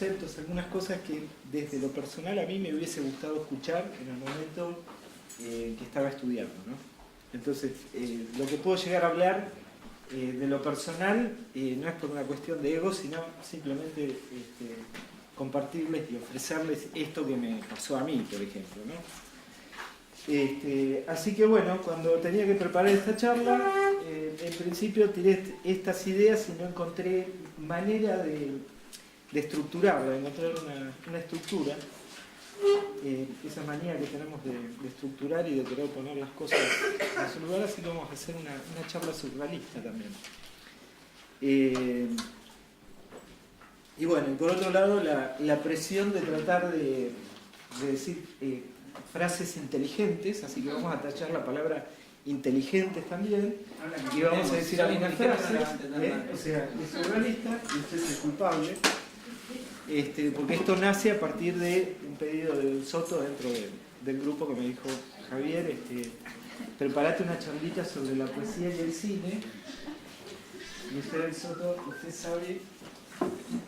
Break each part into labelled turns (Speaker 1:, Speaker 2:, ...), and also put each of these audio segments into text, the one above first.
Speaker 1: conceptos, algunas cosas que desde lo personal a mí me hubiese gustado escuchar en el momento que estaba estudiando, ¿no? Entonces, lo que puedo llegar a hablar de lo personal no es por una cuestión de ego, sino simplemente compartirles y ofrecerles esto que me pasó a mí, por ejemplo, ¿no? Así que bueno, cuando tenía que preparar esta charla, en principio tiré estas ideas y no encontré manera de estructurarla, de encontrar una estructura. Esa manía que tenemos de estructurar y de querer poner las cosas en su lugar, así que vamos a hacer una charla surrealista también. Y bueno, y por otro lado, la presión de tratar de decir frases inteligentes, así que vamos a tachar la palabra inteligentes también, y vamos a decir algunas frases, o sea, es surrealista y usted es el culpable, porque esto nace a partir de un pedido del Soto dentro del grupo que me dijo Javier, preparate una charlita sobre la poesía y el cine, y usted el Soto, usted sabe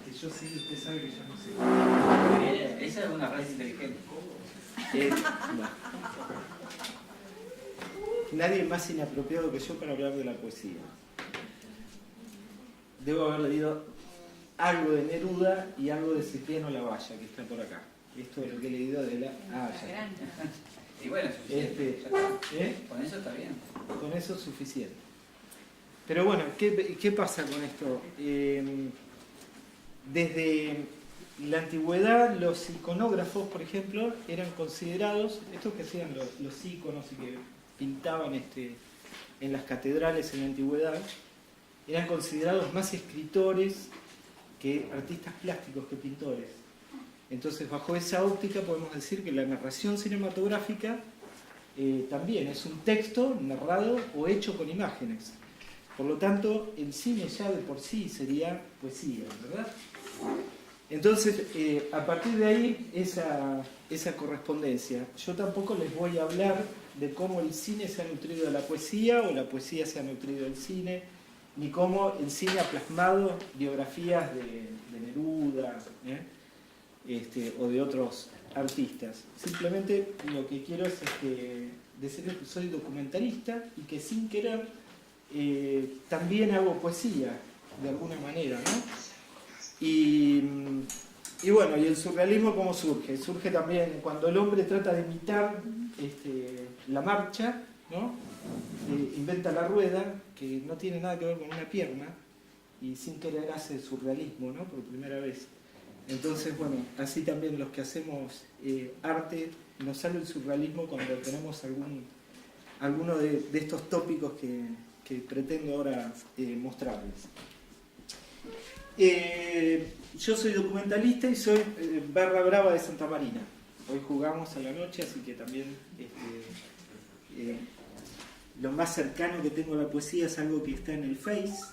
Speaker 1: que yo sí, usted sabe que yo no sé.
Speaker 2: Esa es una frase inteligente.
Speaker 1: No. Nadie más inapropiado que yo para hablar de la poesía. Debo haber leído algo de Neruda y algo de Cipriano Lavalla, que está por acá. Esto es lo que he leído de la... ya.
Speaker 2: Y bueno, suficiente. Con eso está bien.
Speaker 1: Con eso es suficiente. Pero bueno, ¿qué pasa con esto? Desde la antigüedad, los iconógrafos, por ejemplo, eran considerados, estos que hacían los íconos y que pintaban en las catedrales en la antigüedad, eran considerados más escritores que artistas plásticos, que pintores. Entonces, bajo esa óptica podemos decir que la narración cinematográfica también es un texto narrado o hecho con imágenes. Por lo tanto, el cine ya de por sí sería poesía, ¿verdad? Entonces, a partir de ahí, esa correspondencia. Yo tampoco les voy a hablar de cómo el cine se ha nutrido de la poesía o la poesía se ha nutrido del cine, ni cómo el cine ha plasmado biografías de Neruda o de otros artistas. Simplemente lo que quiero es decirles que soy documentalista y que sin querer también hago poesía, de alguna manera, ¿no? Y bueno, ¿y el surrealismo cómo surge? Surge también cuando el hombre trata de imitar la marcha, ¿no? Inventa la rueda, que no tiene nada que ver con una pierna, y sin querer hace surrealismo, ¿no? Por primera vez. Entonces, bueno, así también los que hacemos arte, nos sale el surrealismo cuando tenemos alguno de estos tópicos que pretendo ahora mostrarles. Yo soy documentalista y soy barra brava de Santa Marina. Hoy jugamos a la noche, así que también lo más cercano que tengo a la poesía es algo que está en el Face,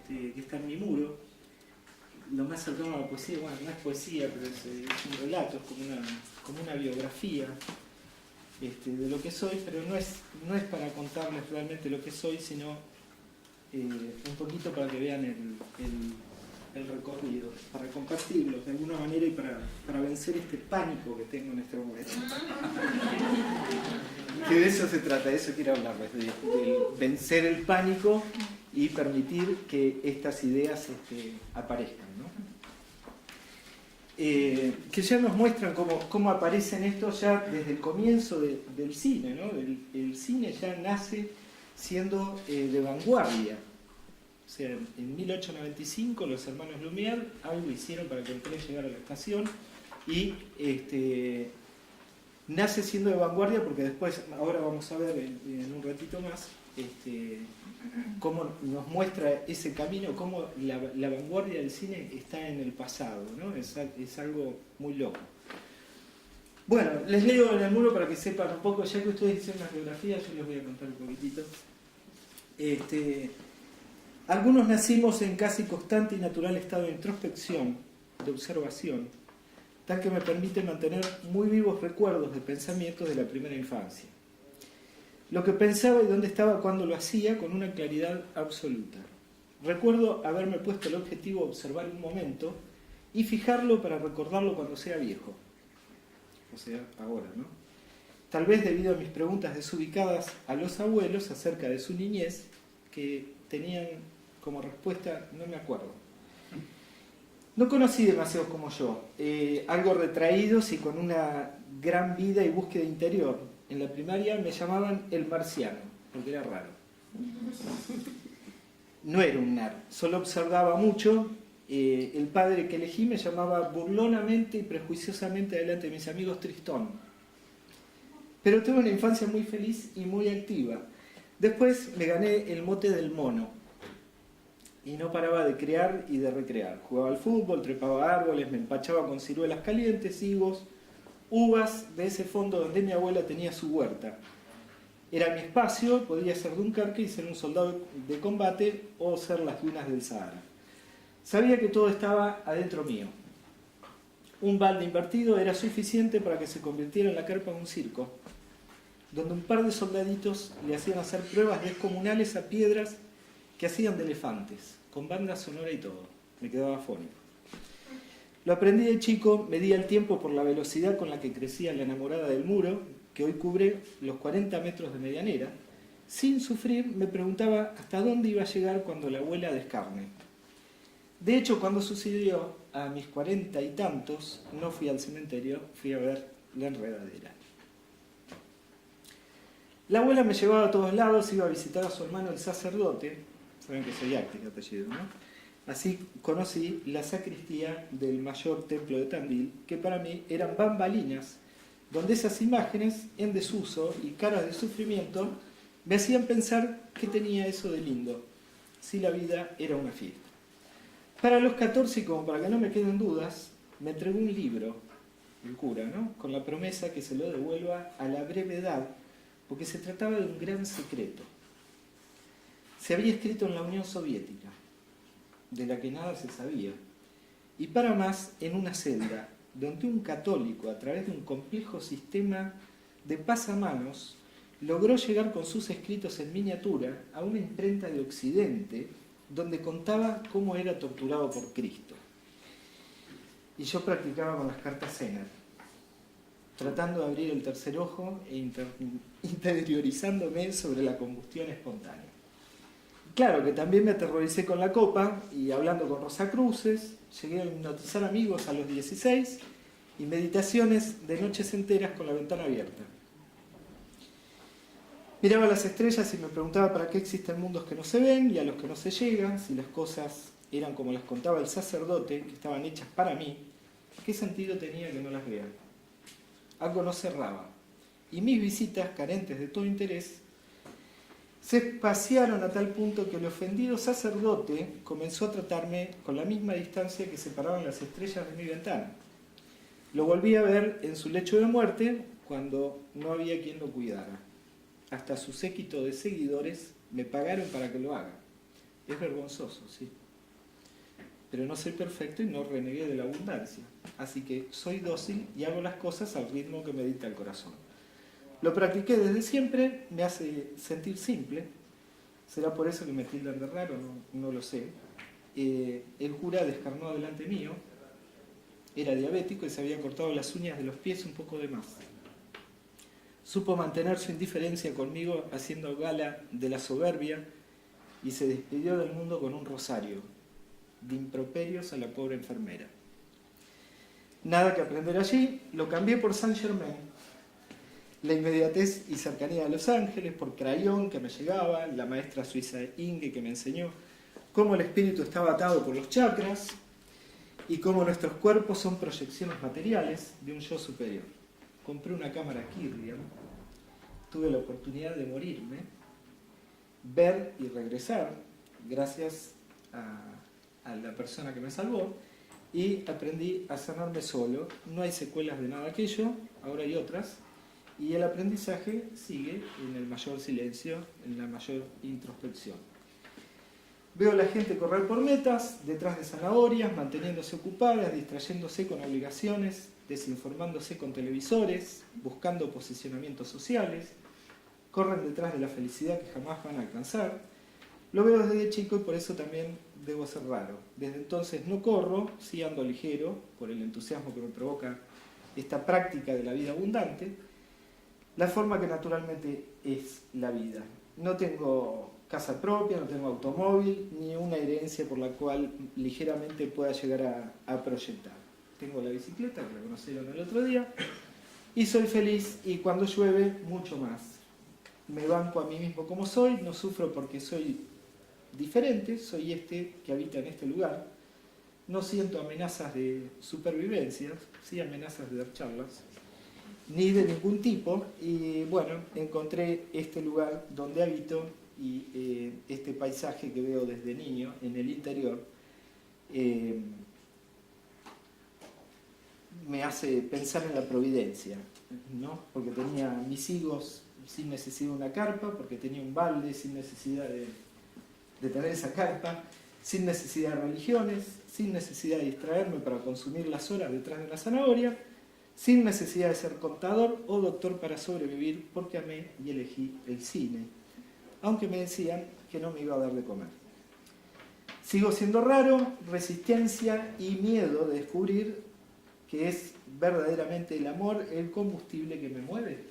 Speaker 1: que está en mi muro. Lo más cercano a la poesía, bueno, no es poesía, pero es un relato, es como una biografía de lo que soy, pero no es para contarles realmente lo que soy, sino un poquito para que vean el recorrido, para compartirlo de alguna manera y para vencer este pánico que tengo en este momento. Que de eso se trata, de eso quiero hablarles, de vencer el pánico y permitir que estas ideas aparezcan, ¿no? Que ya nos muestran cómo aparecen estos ya desde el comienzo del cine, ¿no? El cine ya nace siendo de vanguardia. O sea, en 1895 los hermanos Lumière algo hicieron para que el tren llegara a la estación y nace siendo de vanguardia porque después, ahora vamos a ver en un ratito más, cómo nos muestra ese camino, cómo la vanguardia del cine está en el pasado, ¿no? Es algo muy loco. Bueno, les leo en el muro para que sepan un poco, ya que ustedes hicieron las biografías, yo les voy a contar un poquitito. Algunos nacimos en casi constante y natural estado de introspección, de observación, tal que me permite mantener muy vivos recuerdos de pensamientos de la primera infancia. Lo que pensaba y dónde estaba cuando lo hacía con una claridad absoluta. Recuerdo haberme puesto el objetivo de observar un momento y fijarlo para recordarlo cuando sea viejo. O sea, ahora, ¿no? Tal vez debido a mis preguntas desubicadas a los abuelos acerca de su niñez, que tenían como respuesta, no me acuerdo. No conocí demasiados como yo, algo retraídos y con una gran vida y búsqueda interior. En la primaria me llamaban el marciano, porque era raro. No era un nerd, solo observaba mucho. El padre que elegí me llamaba burlonamente y prejuiciosamente delante de mis amigos Tristón. Pero tuve una infancia muy feliz y muy activa. Después me gané el mote del mono. Y no paraba de crear y de recrear. Jugaba al fútbol, trepaba árboles, me empachaba con ciruelas calientes, higos, uvas de ese fondo donde mi abuela tenía su huerta. Era mi espacio, podía ser Dunkerque y ser un soldado de combate o ser las dunas del Sahara. Sabía que todo estaba adentro mío. Un balde invertido era suficiente para que se convirtiera en la carpa de un circo, donde un par de soldaditos le hacían hacer pruebas descomunales a piedras que hacían de elefantes, con banda sonora y todo. Me quedaba afónico. Lo aprendí de chico, medía el tiempo por la velocidad con la que crecía la enamorada del muro, que hoy cubre los 40 metros de medianera. Sin sufrir, me preguntaba hasta dónde iba a llegar cuando la abuela descarne. De hecho, cuando sucedió, a mis 40 y tantos, no fui al cementerio, fui a ver la enredadera. La abuela me llevaba a todos lados, iba a visitar a su hermano el sacerdote. Saben que soy Actis de apellido, ¿no? Así conocí la sacristía del mayor templo de Tandil, que para mí eran bambalinas, donde esas imágenes en desuso y caras de sufrimiento me hacían pensar qué tenía eso de lindo, si la vida era una fiesta. Para los 14, y como para que no me queden dudas, me entregó un libro, el cura, ¿no?, con la promesa que se lo devuelva a la brevedad, porque se trataba de un gran secreto. Se había escrito en la Unión Soviética, de la que nada se sabía, y para más en una celda, donde un católico, a través de un complejo sistema de pasamanos, logró llegar con sus escritos en miniatura a una imprenta de Occidente, donde contaba cómo era torturado por Cristo. Y yo practicaba con las cartas Zener, tratando de abrir el tercer ojo e interiorizándome sobre la combustión espontánea. Claro que también me aterroricé con la copa y hablando con Rosacruces, llegué a hipnotizar amigos a los 16 y meditaciones de noches enteras con la ventana abierta. Miraba las estrellas y me preguntaba para qué existen mundos que no se ven y a los que no se llega, si las cosas eran como las contaba el sacerdote, que estaban hechas para mí, ¿qué sentido tenía que no las vea? Algo no cerraba, y mis visitas, carentes de todo interés, se espaciaron a tal punto que el ofendido sacerdote comenzó a tratarme con la misma distancia que separaban las estrellas de mi ventana. Lo volví a ver en su lecho de muerte cuando no había quien lo cuidara. Hasta su séquito de seguidores me pagaron para que lo haga. Es vergonzoso, sí. Pero no soy perfecto y no renegué de la abundancia. Así que soy dócil y hago las cosas al ritmo que me dicta el corazón. Lo practiqué desde siempre, me hace sentir simple. ¿Será por eso que me tildan de raro? No lo sé. El cura descarnó delante mío. Era diabético y se había cortado las uñas de los pies un poco de más. Supo mantener su indiferencia conmigo haciendo gala de la soberbia y se despidió del mundo con un rosario de improperios a la pobre enfermera. Nada que aprender allí, lo cambié por Saint-Germain. La inmediatez y cercanía de Los Ángeles, por Crayón que me llegaba, la maestra suiza Inge que me enseñó cómo el espíritu estaba atado por los chakras y cómo nuestros cuerpos son proyecciones materiales de un yo superior. Compré una cámara Kirlian, tuve la oportunidad de morirme, ver y regresar, gracias a la persona que me salvó, y aprendí a sanarme solo. No hay secuelas de nada aquello, ahora hay otras, y el aprendizaje sigue en el mayor silencio, en la mayor introspección. Veo a la gente correr por metas, detrás de zanahorias, manteniéndose ocupadas, distrayéndose con obligaciones, desinformándose con televisores, buscando posicionamientos sociales, corren detrás de la felicidad que jamás van a alcanzar, Lo veo desde chico y por eso también debo ser raro. Desde entonces no corro, sí ando ligero, por el entusiasmo que me provoca esta práctica de la vida abundante, la forma que naturalmente es la vida. No tengo casa propia, no tengo automóvil, ni una herencia por la cual ligeramente pueda llegar a proyectar. Tengo la bicicleta, que la conocieron el otro día, y soy feliz, y cuando llueve, mucho más. Me banco a mí mismo como soy, no sufro porque soy diferente, soy este que habita en este lugar, no siento amenazas de supervivencia, sí amenazas de dar charlas, ni de ningún tipo, y bueno, encontré este lugar donde habito y este paisaje que veo desde niño en el interior me hace pensar en la providencia, ¿no? Porque tenía mis higos sin necesidad de una carpa, porque tenía un balde sin necesidad de tener esa carpa, sin necesidad de religiones, sin necesidad de distraerme para consumir las horas detrás de la zanahoria, sin necesidad de ser contador o doctor para sobrevivir, porque amé y elegí el cine, aunque me decían que no me iba a dar de comer. Sigo siendo raro, resistencia y miedo de descubrir que es verdaderamente el amor el combustible que me mueve.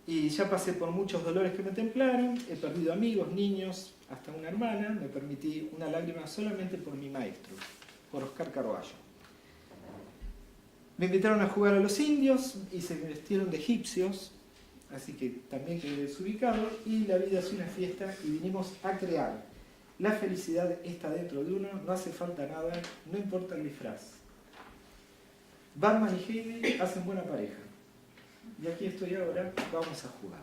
Speaker 1: Y ya pasé por muchos dolores que me templaron, he perdido amigos, niños, hasta una hermana, me permití una lágrima solamente por mi maestro, por Oscar Carballo. Me invitaron a jugar a los indios y se me vestieron de egipcios, así que también quedé desubicado, y la vida es una fiesta y vinimos a crear. La felicidad está dentro de uno, no hace falta nada, no importa el disfraz. Batman y Heidi hacen buena pareja. Y aquí estoy ahora, vamos a jugar.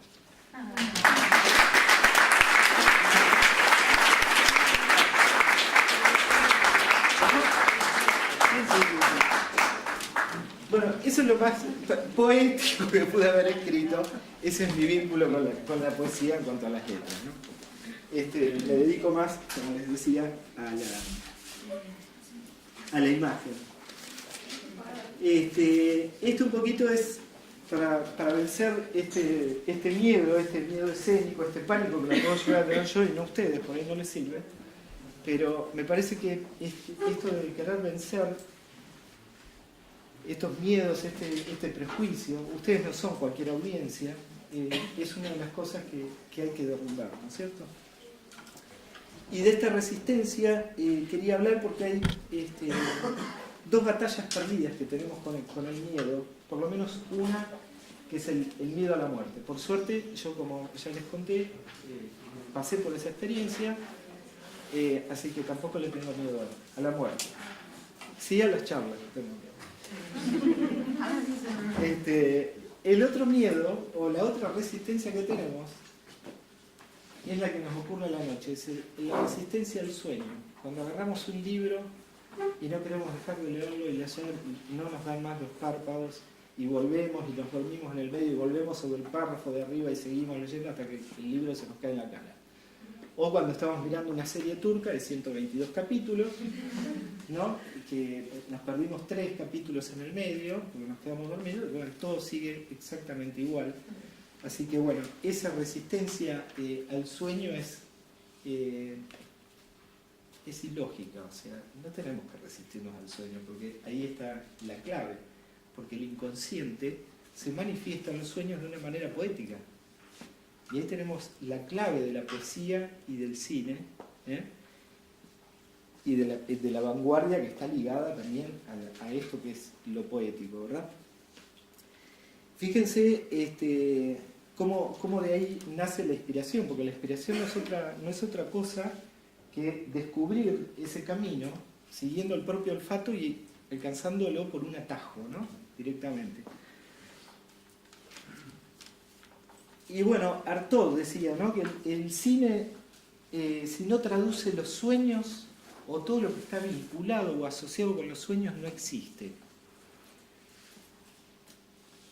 Speaker 1: Bueno, eso es lo más poético que pude haber escrito. Ese es mi vínculo con la poesía en cuanto a las letras, ¿no? Me dedico más, como les decía, a la imagen. Esto un poquito es para vencer este miedo escénico, este pánico que lo puedo llegar a tener yo y no ustedes, por ahí no les sirve. Pero me parece que esto de querer vencer estos miedos, este prejuicio, ustedes no son cualquier audiencia, es una de las cosas que hay que derrumbar, ¿no es cierto? Y de esta resistencia quería hablar porque hay dos batallas perdidas que tenemos con el miedo, por lo menos una que es el miedo a la muerte. Por suerte, yo como ya les conté, pasé por esa experiencia, así que tampoco le tengo miedo a la muerte. Sí a las charlas tengo miedo. El otro miedo, o la otra resistencia que tenemos, es la que nos ocurre a la noche, es la resistencia al sueño. Cuando agarramos un libro y no queremos dejar de leerlo y leer, no nos dan más los párpados y volvemos y nos dormimos en el medio y volvemos sobre el párrafo de arriba y seguimos leyendo hasta que el libro se nos cae en la cara. O cuando estamos mirando una serie turca de 122 capítulos, ¿no? Que nos perdimos 3 capítulos en el medio porque nos quedamos dormidos, y bueno, todo sigue exactamente igual. Así que bueno, esa resistencia al sueño es ilógica, o sea, no tenemos que resistirnos al sueño, porque ahí está la clave, porque el inconsciente se manifiesta en los sueños de una manera poética. Y ahí tenemos la clave de la poesía y del cine, y de la vanguardia que está ligada también a esto que es lo poético, ¿verdad? Fíjense cómo de ahí nace la inspiración, porque la inspiración no es otra cosa que descubrir ese camino siguiendo el propio olfato y alcanzándolo por un atajo, ¿no? Directamente. Y bueno, Artaud decía, ¿no? Que el cine, si no traduce los sueños o todo lo que está vinculado o asociado con los sueños, no existe.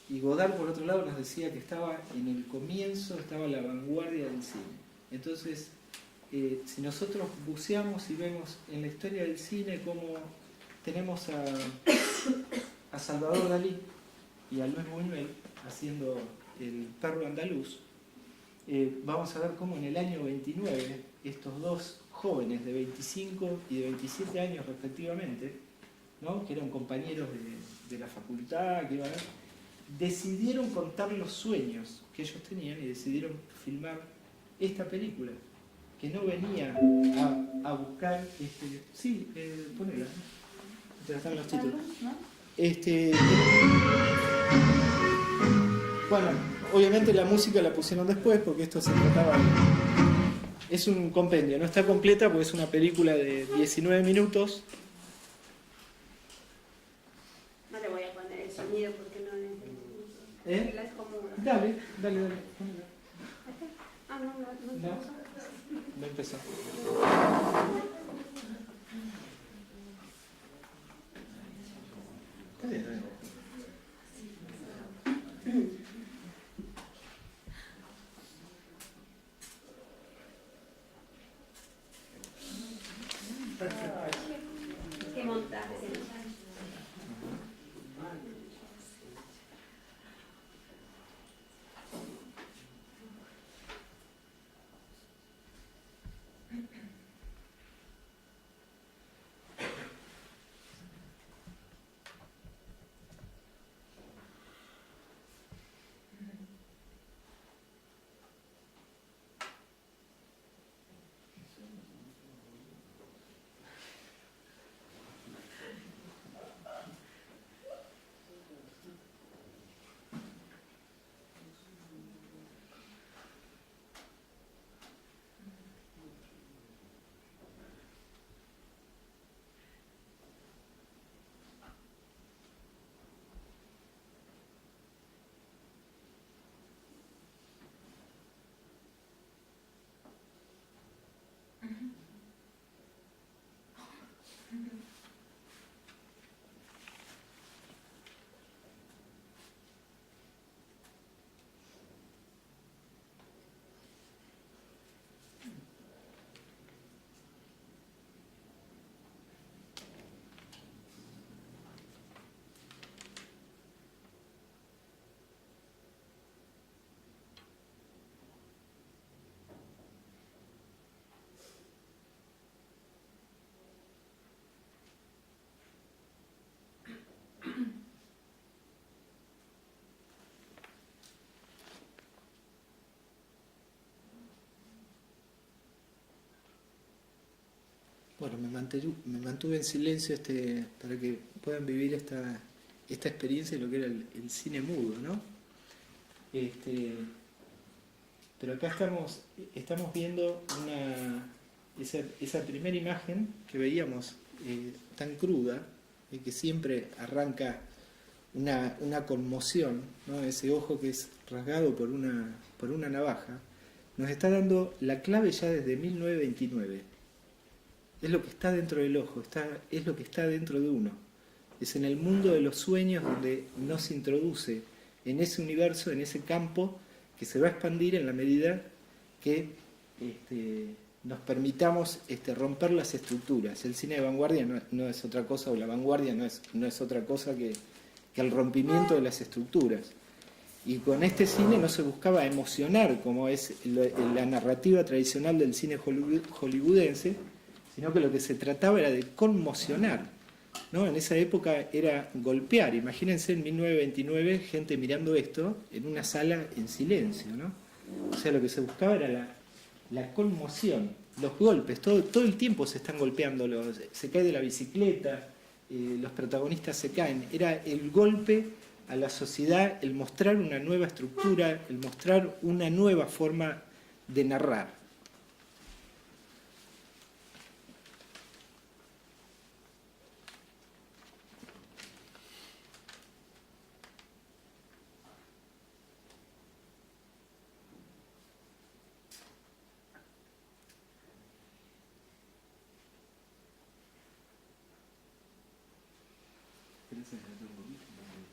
Speaker 1: Y Godard, por otro lado, nos decía que estaba en el comienzo, estaba la vanguardia del cine. Entonces, si nosotros buceamos y vemos en la historia del cine cómo tenemos a Salvador Dalí y a Luis Buñuel haciendo El perro andaluz, vamos a ver cómo en el año 29 estos dos jóvenes de 25 y de 27 años respectivamente, ¿no?, que eran compañeros de la facultad, que iban a, decidieron contar los sueños que ellos tenían y decidieron filmar esta película, que no venía a buscar... sí, ponela, ya están los títulos. Bueno, obviamente la música la pusieron después porque esto se trataba de... Es un compendio, no está completa porque es una película de 19 minutos.
Speaker 3: No le voy a poner el sonido porque no es como...
Speaker 1: Dale.
Speaker 3: Ah,
Speaker 1: No empezó. Está bien.
Speaker 3: Qué montaje.
Speaker 1: Bueno, me mantuve en silencio para que puedan vivir esta experiencia de lo que era el cine mudo, ¿no? Pero acá estamos viendo esa primera imagen que veíamos tan cruda, y que siempre arranca una conmoción, ¿no? Ese ojo que es rasgado por una navaja, nos está dando la clave ya desde 1929. Es lo que está dentro del ojo, es lo que está dentro de uno. Es en el mundo de los sueños donde nos introduce en ese universo, en ese campo que se va a expandir en la medida que nos permitamos romper las estructuras. El cine de vanguardia no es otra cosa, o la vanguardia no es otra cosa que el rompimiento de las estructuras. Y con este cine no se buscaba emocionar, como es la narrativa tradicional del cine hollywoodense, sino que lo que se trataba era de conmocionar, ¿no? En esa época era golpear. Imagínense en 1929 gente mirando esto en una sala en silencio, ¿no? O sea, lo que se buscaba era la conmoción, los golpes, todo el tiempo se están golpeando, se cae de la bicicleta, los protagonistas se caen. Era el golpe a la sociedad, el mostrar una nueva estructura, el mostrar una nueva forma de narrar.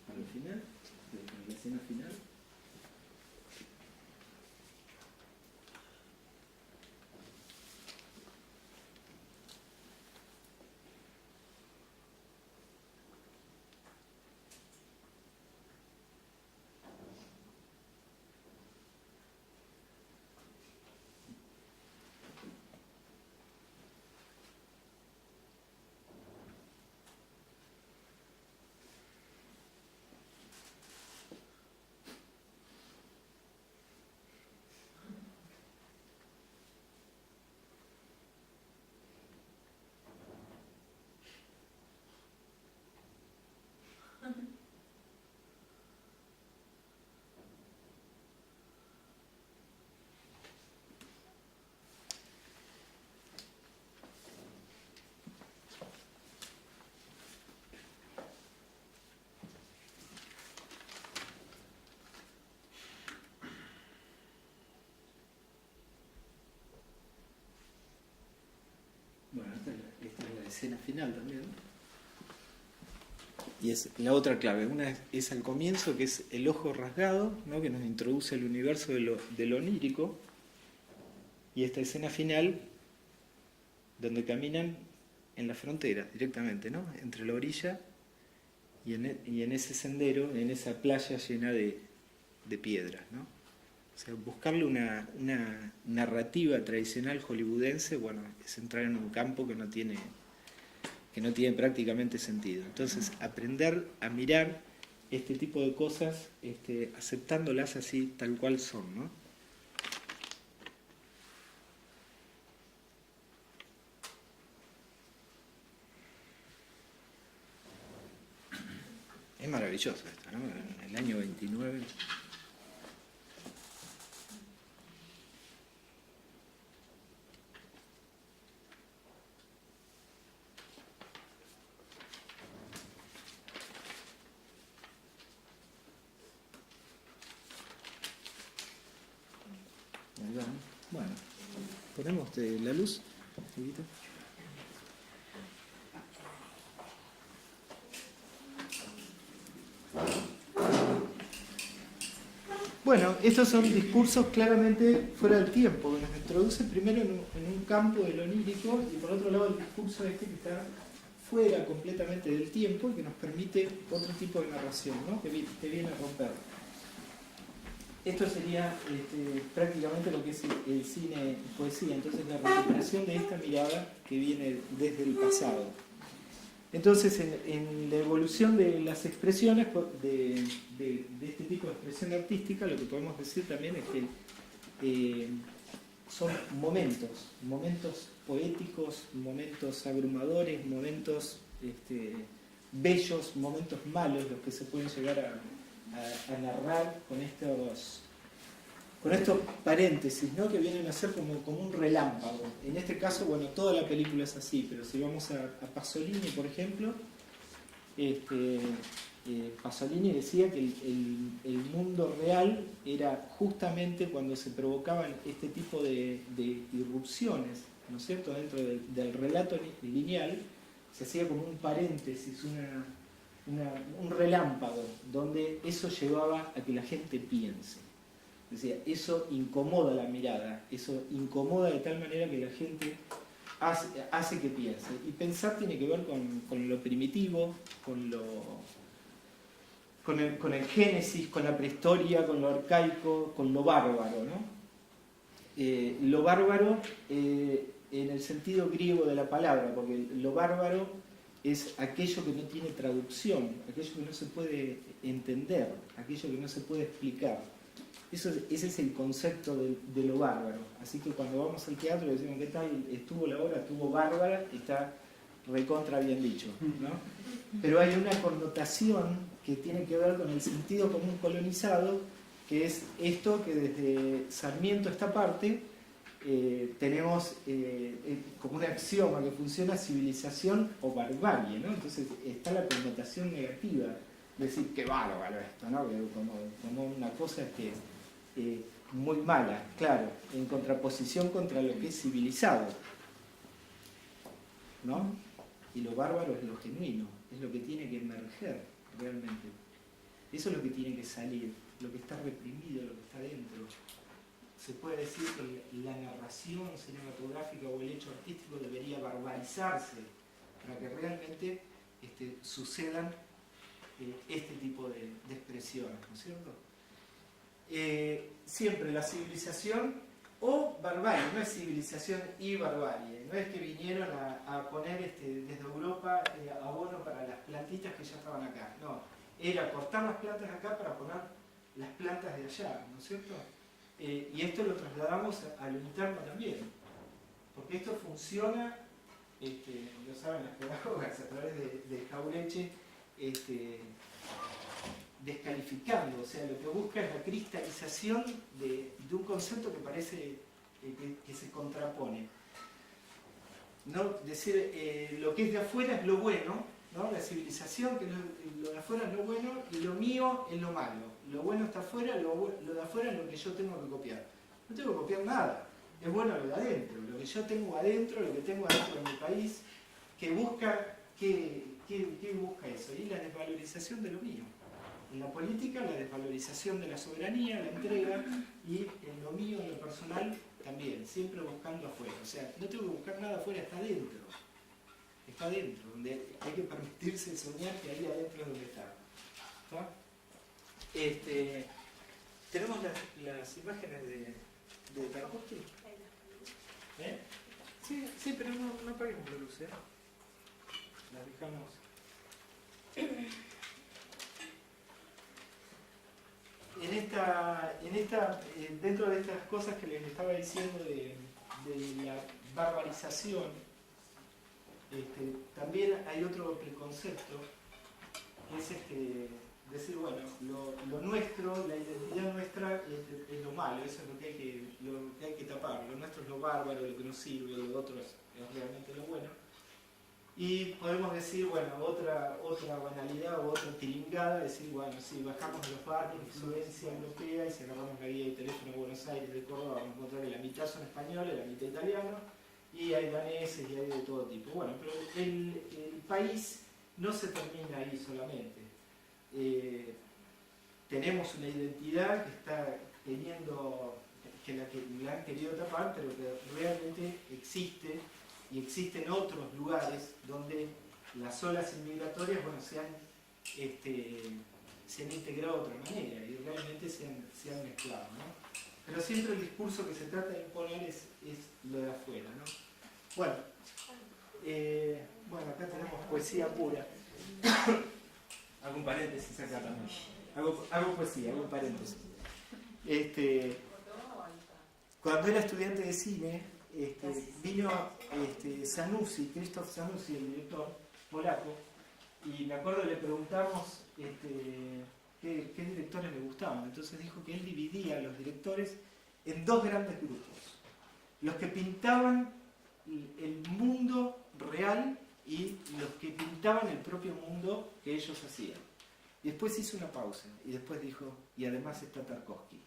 Speaker 1: Para el final, para la escena final. Bueno, esta es la escena final también. Y es la otra clave. Una es al comienzo, que es el ojo rasgado, ¿no? Que nos introduce el universo de lo onírico. Y esta escena final, donde caminan en la frontera directamente, ¿no? Entre la orilla y en ese sendero, en esa playa llena de piedras, ¿no? O sea, buscarle una narrativa tradicional hollywoodense, bueno, es entrar en un campo que no tiene prácticamente sentido. Entonces, aprender a mirar este tipo de cosas, aceptándolas así, tal cual son, ¿no? Es maravilloso esto, ¿no? En el año 29... Bueno, ponemos la luz un poquito. Bueno, estos son discursos claramente fuera del tiempo, que nos introducen primero en un campo del onírico y por otro lado el discurso que está fuera completamente del tiempo y que nos permite otro tipo de narración, ¿no? que viene a romper. Esto sería prácticamente lo que es el cine poesía, entonces la recuperación de esta mirada que viene desde el pasado. Entonces, en la evolución de las expresiones, de este tipo de expresión artística, lo que podemos decir también es que son momentos poéticos, momentos abrumadores, momentos bellos, momentos malos, los que se pueden llegar a narrar con estos paréntesis, ¿no? Que vienen a ser como un relámpago. En este caso, bueno, toda la película es así, pero si vamos a Pasolini, por ejemplo, Pasolini decía que el mundo real era justamente cuando se provocaban este tipo de irrupciones, ¿no es cierto?, dentro del relato lineal, se hacía como un paréntesis, un relámpago, donde eso llevaba a que la gente piense. Es decir, eso incomoda la mirada, eso incomoda de tal manera que la gente hace que piense. Y pensar tiene que ver con lo primitivo, con el génesis, con la prehistoria, con lo arcaico, con lo bárbaro, ¿no? Lo bárbaro en el sentido griego de la palabra, porque lo bárbaro es aquello que no tiene traducción, aquello que no se puede entender, aquello que no se puede explicar. Ese es el concepto de lo bárbaro. Así que cuando vamos al teatro y decimos, ¿qué tal estuvo la obra? Estuvo bárbara, está recontra bien dicho, ¿no? Pero hay una connotación que tiene que ver con el sentido común colonizado, que es esto que desde Sarmiento esta parte tenemos como un axioma que funciona: civilización o barbarie, ¿no? Entonces está la connotación negativa, decir qué bárbaro esto, ¿no? Como una cosa que muy mala, claro, en contraposición contra lo que es civilizado, ¿no? Y lo bárbaro es lo genuino, es lo que tiene que emerger realmente. Eso es lo que tiene que salir, lo que está reprimido, lo que está dentro. Se puede decir que la narración cinematográfica o el hecho artístico debería barbarizarse para que realmente sucedan este tipo de expresiones, ¿no es cierto? Siempre la civilización o barbarie, no es civilización y barbarie, no es que vinieron a poner desde Europa abono para las plantitas que ya estaban acá, no, era cortar las plantas acá para poner las plantas de allá, ¿no es cierto? Y esto lo trasladamos a lo interno también, porque esto funciona, lo saben las pedagogas, a través de Jauretche, descalificando, o sea, lo que busca es la cristalización de un concepto que parece que se contrapone. No decir lo que es de afuera es lo bueno, ¿no? La civilización, que lo de afuera es lo bueno y lo mío es lo malo. Lo bueno está afuera, lo de afuera es lo que yo tengo que copiar. No tengo que copiar nada. es bueno lo de adentro, lo que yo tengo adentro, lo que tengo adentro de mi país, que busca, ¿qué busca eso? Y la desvalorización de lo mío. En la política, la desvalorización de la soberanía, la entrega, y en lo mío, en lo personal, también, siempre buscando afuera. O sea, no tengo que buscar nada afuera, está adentro. Está adentro, donde hay que permitirse soñar que ahí adentro es donde está. ¿Está? Tenemos las imágenes de Tarkovsky. ¿Eh? Sí, pero no apaguemos la luz, ¿eh? Las dejamos. Dentro de estas cosas que les estaba diciendo de la barbarización, también hay otro preconcepto, que es decir, bueno, lo nuestro, la identidad nuestra es lo malo, eso es lo que hay que tapar, lo nuestro es lo bárbaro, lo que nos sirve, lo otro es realmente lo bueno. Y podemos decir, bueno, otra banalidad o otra tilingada, decir, bueno, si bajamos los barrios de influencia europea y si agarramos la guía de teléfono de Buenos Aires, de Córdoba, vamos a encontrar que la mitad son españoles, la mitad italianos, y hay daneses y hay de todo tipo. Bueno, pero el país no se termina ahí solamente. Tenemos una identidad que está teniendo, que la han querido tapar, pero que realmente existe. Y existen otros lugares donde las olas inmigratorias, bueno, se han integrado de otra manera y realmente se han mezclado, ¿no? Pero siempre el discurso que se trata de imponer es lo de afuera, ¿no? Bueno, acá tenemos poesía pura. Hago un paréntesis acá también. Hago poesía, hago un paréntesis. Cuando era estudiante de cine, vino Zanussi, Krzysztof Zanussi, el director polaco, y me acuerdo le preguntamos qué directores le gustaban. Entonces dijo que él dividía a los directores en dos grandes grupos: los que pintaban el mundo real y los que pintaban el propio mundo que ellos hacían. Y después hizo una pausa y después dijo, y además está Tarkovsky,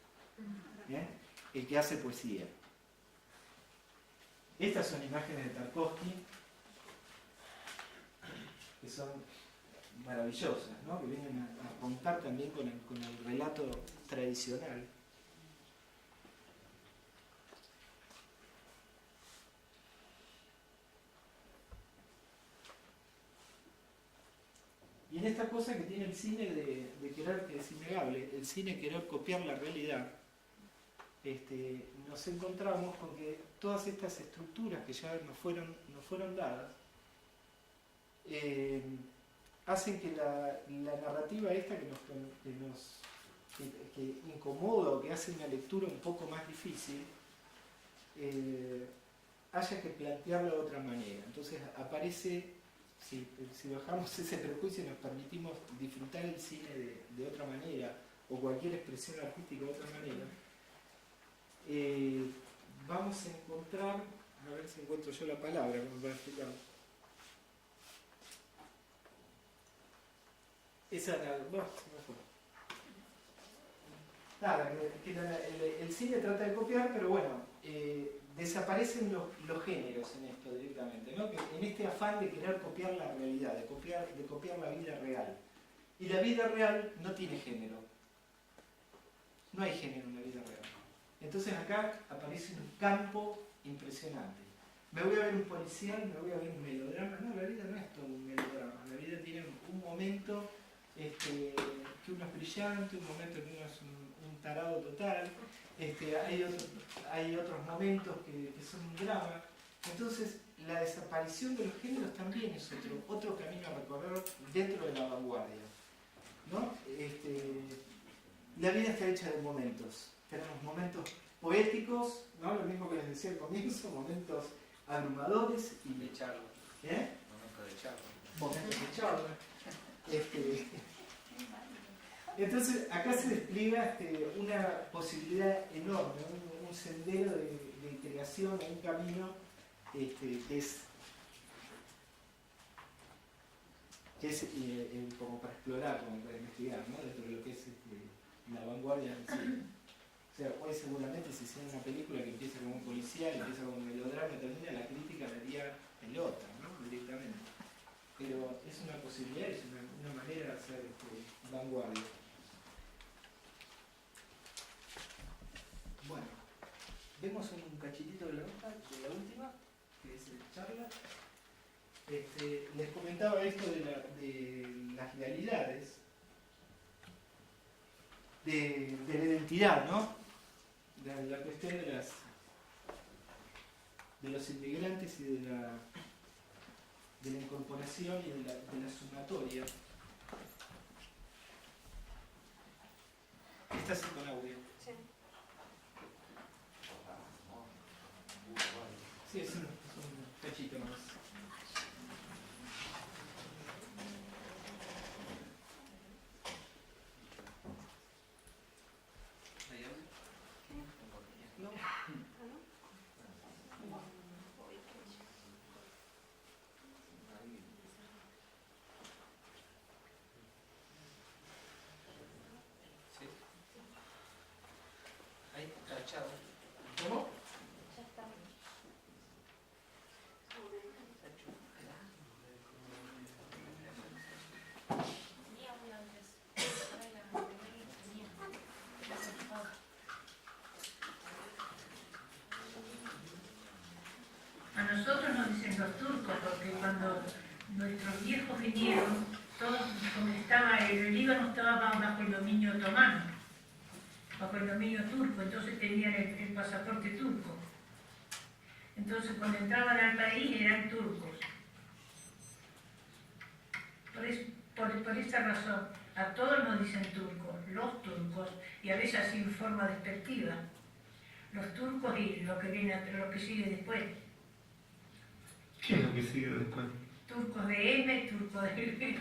Speaker 1: el que hace poesía. Estas son imágenes de Tarkovsky que son maravillosas, ¿no? Que vienen a contar también con el relato tradicional. Y en esta cosa que tiene el cine de querer, que es innegable, el cine querer copiar la realidad, nos encontramos con que todas estas estructuras que ya nos fueron dadas hacen que la narrativa esta que incomoda o que hace una lectura un poco más difícil haya que plantearla de otra manera. Entonces aparece, si bajamos ese prejuicio y nos permitimos disfrutar el cine de otra manera o cualquier expresión artística de otra manera, vamos a encontrar, a ver si encuentro yo la palabra como para explicarlo. Esa era, bueno, se me fue. Nada, que el cine trata de copiar, pero bueno, desaparecen los géneros en esto directamente, ¿no? Que en este afán de querer copiar la realidad, de copiar la vida real. Y la vida real no tiene género. No hay género en la vida real. Entonces acá aparece un campo impresionante. Me voy a ver un policial, me voy a ver un melodrama. No, la vida no es todo un melodrama. La vida tiene un momento que uno es brillante, un momento que uno es un tarado total. Hay otros momentos que son un drama. Entonces la desaparición de los géneros también es otro camino a recorrer dentro de la vanguardia, ¿no? La vida está hecha de momentos. Tenemos momentos poéticos, ¿no? Lo mismo que les decía al comienzo, momentos abrumadores y
Speaker 2: de charla.
Speaker 1: Momentos de charla. Entonces acá se despliega una posibilidad enorme, un sendero de creación, un camino que es como para explorar, como para investigar, ¿no? Dentro de lo que es la vanguardia del cine. O sea, hoy seguramente si hiciera una película que empieza como un policial, empieza como un melodrama, termina, la crítica daría pelota, ¿no? Directamente. Pero es una posibilidad, es una manera de hacer vanguardia. Bueno, vemos un cachitito de la última, que es el charla. Les comentaba esto de las realidades, de la identidad, ¿no? La cuestión de los inmigrantes y de la incorporación y de la sumatoria. Está así con audio.
Speaker 3: Sí.
Speaker 1: Sí, es un cachito más. ¿Cómo?
Speaker 3: Ya está.
Speaker 4: A nosotros nos dicen los turcos, porque cuando nuestros viejos vinieron, todos, como estaba el Líbano estaba bajo el dominio otomano, bajo el dominio turco, entonces tenían el pasaporte turco. Entonces cuando entraban al país eran turcos. Por esta razón, a todos nos dicen turcos, los turcos, y a veces así en forma despectiva. Los turcos y lo que sigue después.
Speaker 5: ¿Qué es lo que sigue después?
Speaker 4: Turcos de M, turcos de...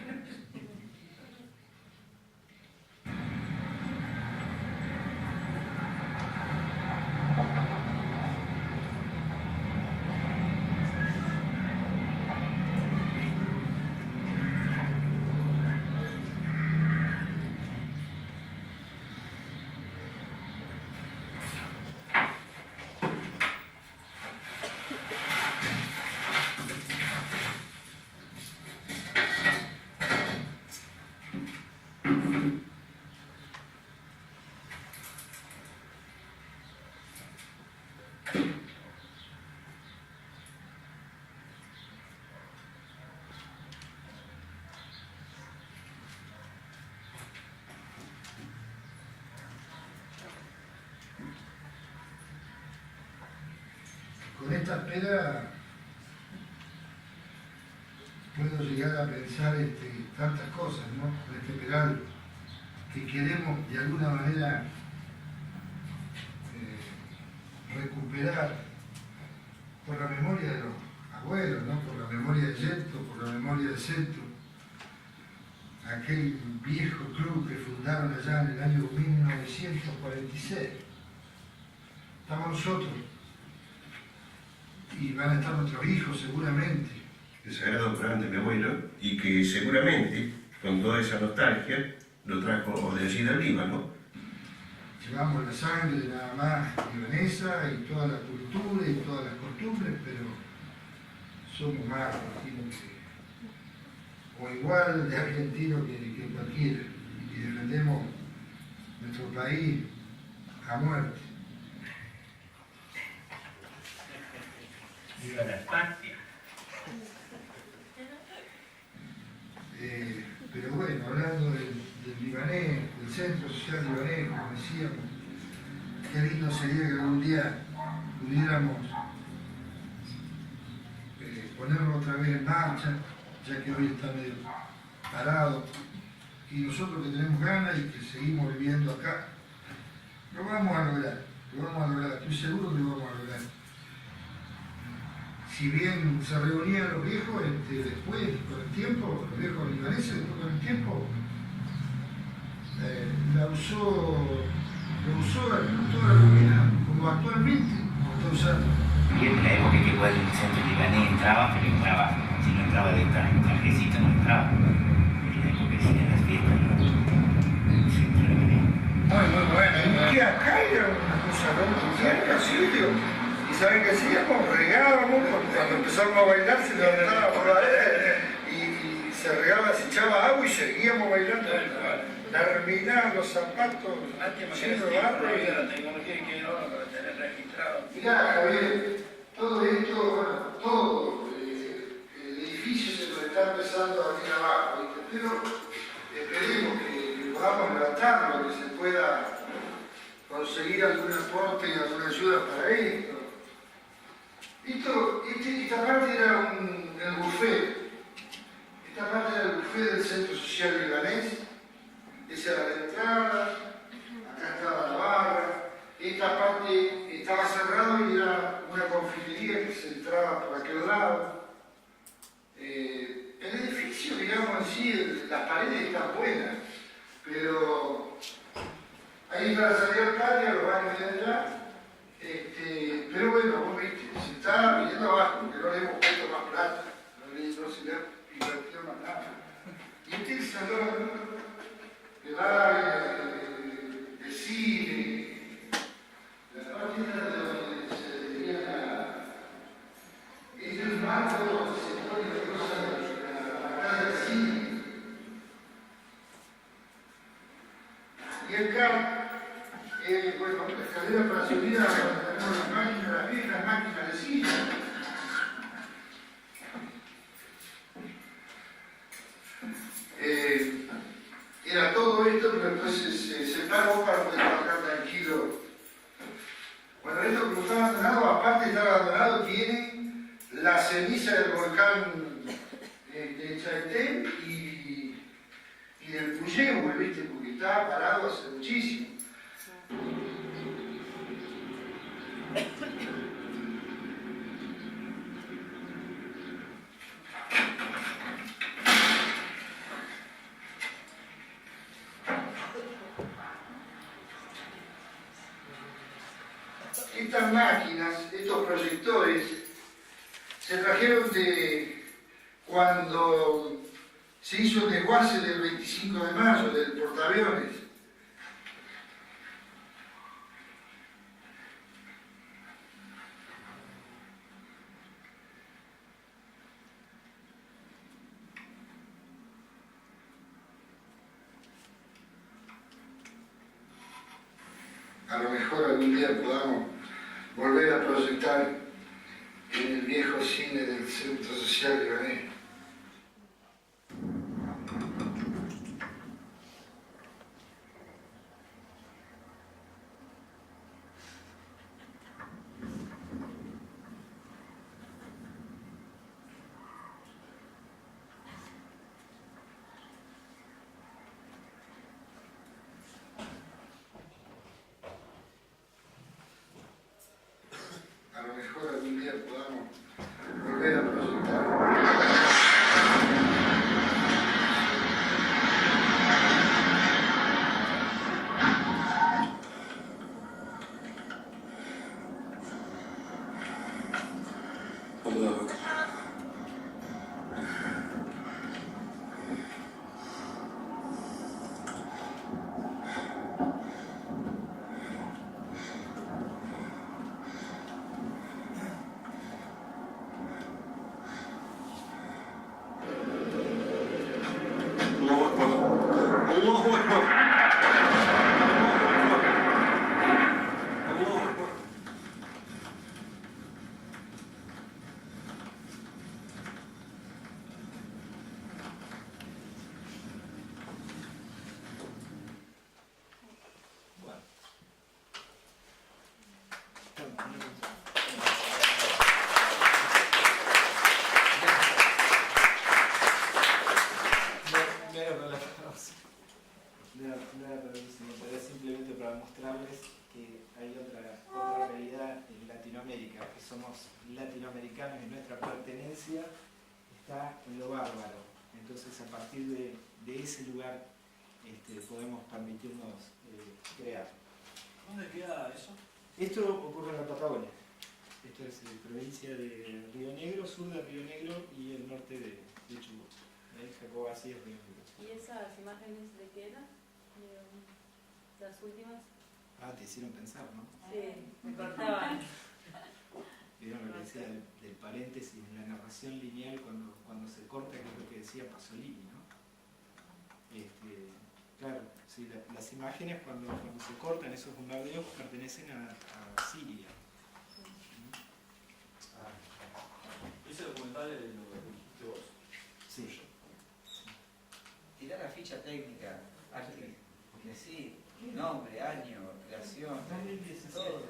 Speaker 6: Con esta pera puedo llegar a pensar tantas cosas, ¿no? Con este peral, que queremos de alguna manera recuperar por la memoria de los abuelos, ¿no? Por la memoria de Yelto, por la memoria de Centro, aquel viejo club que fundaron allá en el año 1946. Estamos nosotros. Y van a estar nuestros hijos seguramente.
Speaker 5: El Sagrado Corán de mi abuelo, y que seguramente, con toda esa nostalgia, lo trajo de allí del Líbano.
Speaker 6: Llevamos la sangre nada más libanesa y toda la cultura y todas las costumbres, pero somos más argentinos o igual de argentinos que cualquiera, y defendemos nuestro país a muerte.
Speaker 4: Viva la patria.
Speaker 6: Pero bueno, hablando del libanés, del Centro Social Libanés, como decíamos, qué lindo sería que algún día pudiéramos ponerlo otra vez en marcha, ya que hoy está medio parado, y nosotros que tenemos ganas y que seguimos viviendo acá, lo vamos a lograr, estoy seguro que lo vamos a lograr. Si bien se reunían los viejos, después, con el tiempo, los viejos libaneses, después con el tiempo, lo usó toda la comunidad, como actualmente lo está usando.
Speaker 2: Y en la época que igual el centro libanés entraba, pero entraba, si no entraba de trajecito no entraba. En la época que hacían las fiestas, ¿no? El centro libanés.
Speaker 6: Muy bueno, y que acá era salón mundial, sitio. ¿Y saben qué hacíamos? Regábamos, cuando empezamos a bailar se levantaba por la y se regaba, se echaba agua y seguíamos bailando. Terminaban los zapatos llenos de barro.
Speaker 7: La tecnología que hay ahora para tener registrado.
Speaker 6: Mirá, Javier, todo esto, bueno, todo, el edificio se nos está empezando a venir abajo, ¿viste? Pero esperemos que podamos levantarlo, que se pueda conseguir algún aporte y alguna ayuda para esto. Esta parte era el buffet. Esta parte era el buffet del Centro Social Libanés. Esa era la entrada, acá estaba la barra. Esta parte estaba cerrada y era una confitería que se entraba por aquel lado. El edificio, digamos así, las paredes están buenas, pero ahí para salir al patio, los baños de allá. Pero bueno, vos viste, se está viniendo abajo, porque no le hemos puesto más plata, no se le ha invertido más nada. Y este es el salón de baile, de cine, la parte de donde se dedica es el marco donde se pone la cosa, la casa del cine. Y acá, bueno, la escalera para subir a las máquinas, las viejas máquinas de cine. Era todo esto, pero después se separó para poder trabajar tranquilo. Bueno, esto como está abandonado, aparte de estar abandonado, tiene la ceniza del volcán de Chaitén y del Puyehue, ¿viste? Porque estaba parado hace muchísimo. Estas máquinas, estos proyectores, se trajeron de cuando se hizo el desguace del 25 de mayo del portaaviones. A lo mejor algún día podamos volver a proyectar en el viejo cine del Centro Social Libanés. A lo mejor algún día podamos volver a proyectar.
Speaker 1: Simplemente para mostrarles que hay otra realidad en Latinoamérica, que somos latinoamericanos y nuestra pertenencia está en lo bárbaro. Entonces, a partir de ese lugar podemos permitirnos crear.
Speaker 7: ¿Dónde queda eso?
Speaker 1: Esto ocurre en la Patagonia. Esto es provincia de Río Negro, sur de Río Negro y el norte de Chubut. Jacobací es Río Negro.
Speaker 8: ¿Y esas imágenes de qué eran? ¿Las últimas?
Speaker 1: Ah, te hicieron pensar, ¿no?
Speaker 3: Sí, me cortaban.
Speaker 1: Vieron lo que decía del paréntesis en la narración lineal cuando se corta, que es lo que decía Pasolini, ¿no? Claro, sí, las imágenes cuando se cortan, esos bombardeos pertenecen a Siria.
Speaker 7: ¿Ese documental lo dijiste vos?
Speaker 1: Sí.
Speaker 8: Tirá la ficha técnica, decir nombre, año, creación, todo.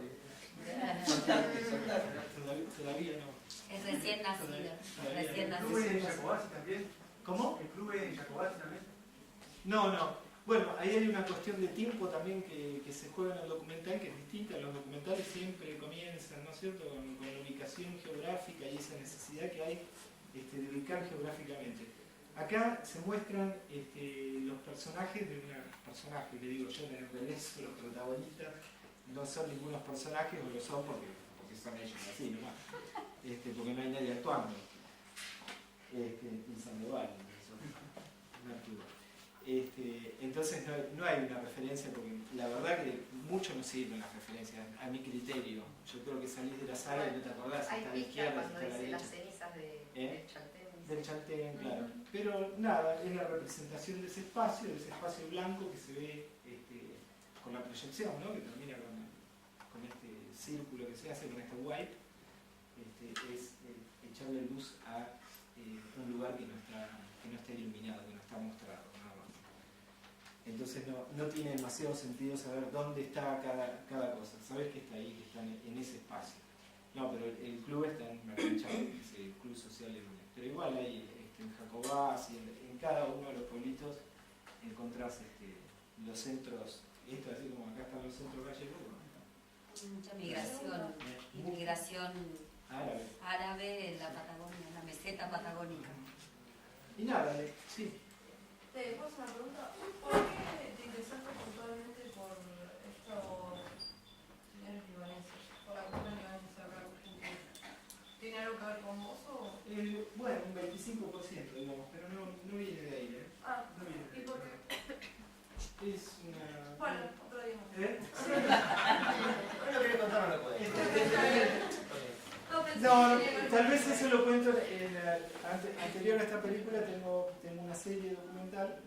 Speaker 8: Soltate.
Speaker 1: Todavía no.
Speaker 9: Es recién nacido. Recién
Speaker 7: ¿El club
Speaker 9: nacido.
Speaker 7: en Jacobasi también?
Speaker 1: ¿Cómo?
Speaker 7: ¿El club en Jacobasi también?
Speaker 1: No. Bueno, ahí hay una cuestión de tiempo también que se juega en el documental, que es distinta. Los documentales siempre comienzan, ¿no es cierto?, con la ubicación geográfica y esa necesidad que hay de ubicar geográficamente. Acá se muestran los personajes de una personaje, que digo yo, en realidad son los protagonistas, no son ningunos personajes, o lo son porque son ellos así nomás, porque no hay nadie actuando. En Sandoval, entonces no hay una referencia, porque la verdad que mucho no sirven las referencias, a mi criterio. Yo creo que salís de la sala y no te acordás si está a la izquierda, si está a la derecha.
Speaker 9: Las cenizas del Chaltén.
Speaker 1: Del Chaltén, claro. Pero nada, es la representación de ese espacio blanco que se ve con la proyección, ¿no?, que termina con este círculo que se hace, con este wipe, es echarle luz a un lugar que no está iluminado, que no está mostrado, nada más. Entonces no tiene demasiado sentido saber dónde está cada cosa. Sabes que está ahí, que está en ese espacio. No, pero el club está en una cancha, es el Club Social de Lunes. Pero igual hay en Jacobasi, en cada uno de los pueblitos encontrás los centros, esto así como acá están los centros gallegos, ¿no?
Speaker 9: Mucha migración, inmigración árabe en la Patagonia, en la meseta patagónica.
Speaker 1: Y nada, sí.
Speaker 10: Te paso una pregunta. ¿Por qué te interesaste puntualmente por estos señores libaneses? Por la cultura libanesa acá en Argentina. ¿Tiene algo que ver con vos o...?
Speaker 1: Bueno, un 25%, digamos, pero no viene de ahí, ¿eh?
Speaker 10: Ah,
Speaker 1: no viene de ahí.
Speaker 10: ¿y por qué?
Speaker 1: Es una...
Speaker 10: Bueno, otro día más.
Speaker 8: No lo querés contar, no lo podés.
Speaker 1: No, tal vez eso lo cuento anterior a esta película. Tengo una serie documental